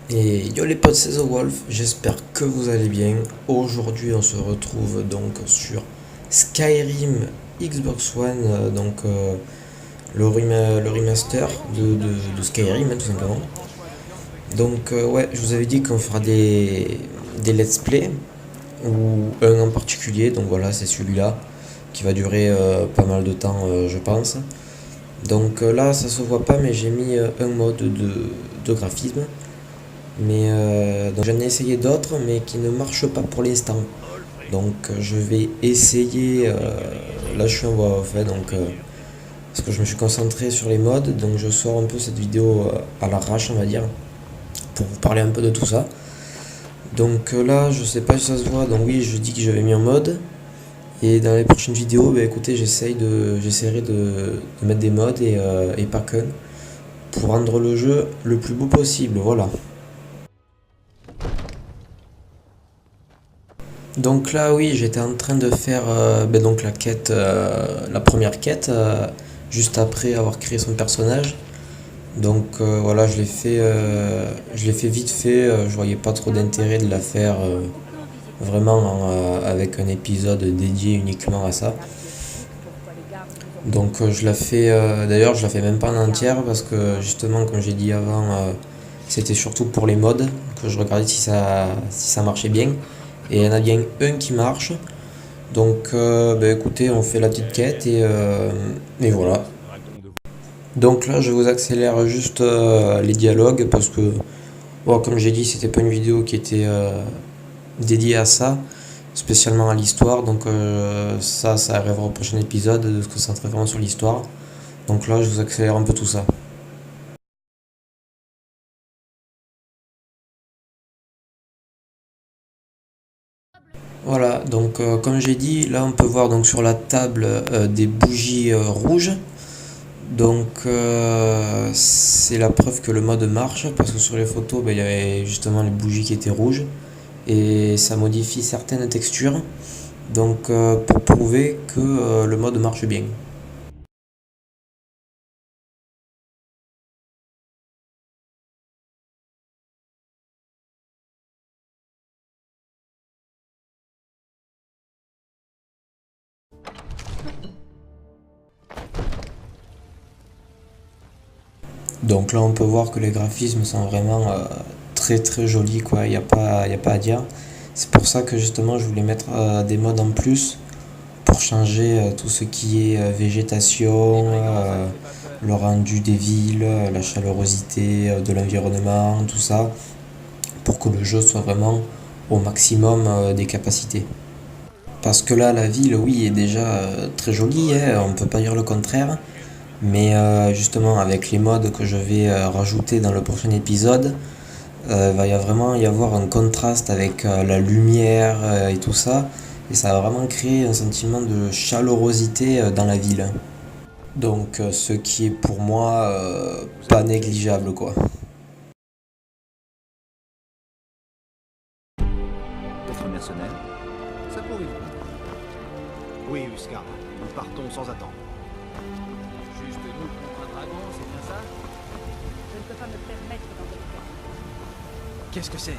Et yo les potes, c'est The Wolf, j'espère que vous allez bien. Aujourd'hui on se retrouve donc sur Skyrim Xbox One, le remaster de Skyrim tout simplement. Donc ouais, je vous avais dit qu'on fera des let's play, ou un en particulier, donc voilà c'est celui-là, qui va durer pas mal de temps je pense. Donc là ça se voit pas mais j'ai mis un mode de graphisme. Mais donc j'en ai essayé d'autres, mais qui ne marchent pas pour l'instant. Donc je vais essayer. Là, je suis en voix off, parce que je me suis concentré sur les modes, donc je sors un peu cette vidéo à l'arrache, on va dire, pour vous parler un peu de tout ça. Donc là, je sais pas si ça se voit. Donc oui, je dis que j'avais mis en mode. Et dans les prochaines vidéos, bah, écoutez, j'essaierai de mettre des modes et pas qu'un, pour rendre le jeu le plus beau possible. Voilà. Donc là, oui, j'étais en train de faire donc la quête, la première quête, juste après avoir créé son personnage. Donc voilà, je l'ai fait vite fait. Je voyais pas trop d'intérêt de la faire vraiment avec un épisode dédié uniquement à ça. Donc je la fais. D'ailleurs, je la fais même pas en entière parce que justement, comme j'ai dit avant, c'était surtout pour les mods que je regardais si ça marchait bien. Et il y en a bien un qui marche. Donc, écoutez, on fait la petite quête et voilà. Donc là, je vous accélère juste les dialogues parce que, bon, comme j'ai dit, c'était pas une vidéo qui était dédiée à ça, spécialement à l'histoire. Donc ça arrivera au prochain épisode de se concentrer vraiment sur l'histoire. Donc là, je vous accélère un peu tout ça. Voilà, donc comme j'ai dit, là on peut voir donc sur la table des bougies rouges. Donc c'est la preuve que le mode marche parce que sur les photos il y avait justement les bougies qui étaient rouges et ça modifie certaines textures. Donc pour prouver que le mode marche bien. Donc là on peut voir que les graphismes sont vraiment très très jolis quoi, y a pas à dire. C'est pour ça que justement je voulais mettre des modes en plus pour changer tout ce qui est végétation, le rendu des villes, la chaleurosité de l'environnement, tout ça, pour que le jeu soit vraiment au maximum des capacités. Parce que là, la ville, oui, est déjà très jolie, hein, on ne peut pas dire le contraire, mais justement, avec les modes que je vais rajouter dans le prochain épisode, va y vraiment y avoir un contraste avec la lumière et tout ça, et ça va vraiment créer un sentiment de chaleurosité dans la ville. Donc, ce qui est pour moi pas négligeable, quoi. Votre mercenaire? Ça pourrait vous. Oui, Huskar, nous partons sans attendre. Juste nous contre un dragon, c'est bien ça? Je ne peux pas me permettre dans votre cas. Qu'est-ce que c'est?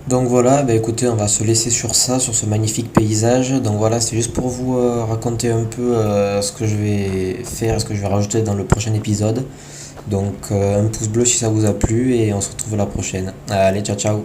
Donc voilà, écoutez, on va se laisser sur ça, sur ce magnifique paysage. Donc voilà, c'est juste pour vous raconter un peu ce que je vais faire, ce que je vais rajouter dans le prochain épisode. Donc un pouce bleu si ça vous a plu et on se retrouve à la prochaine. Allez, ciao ciao.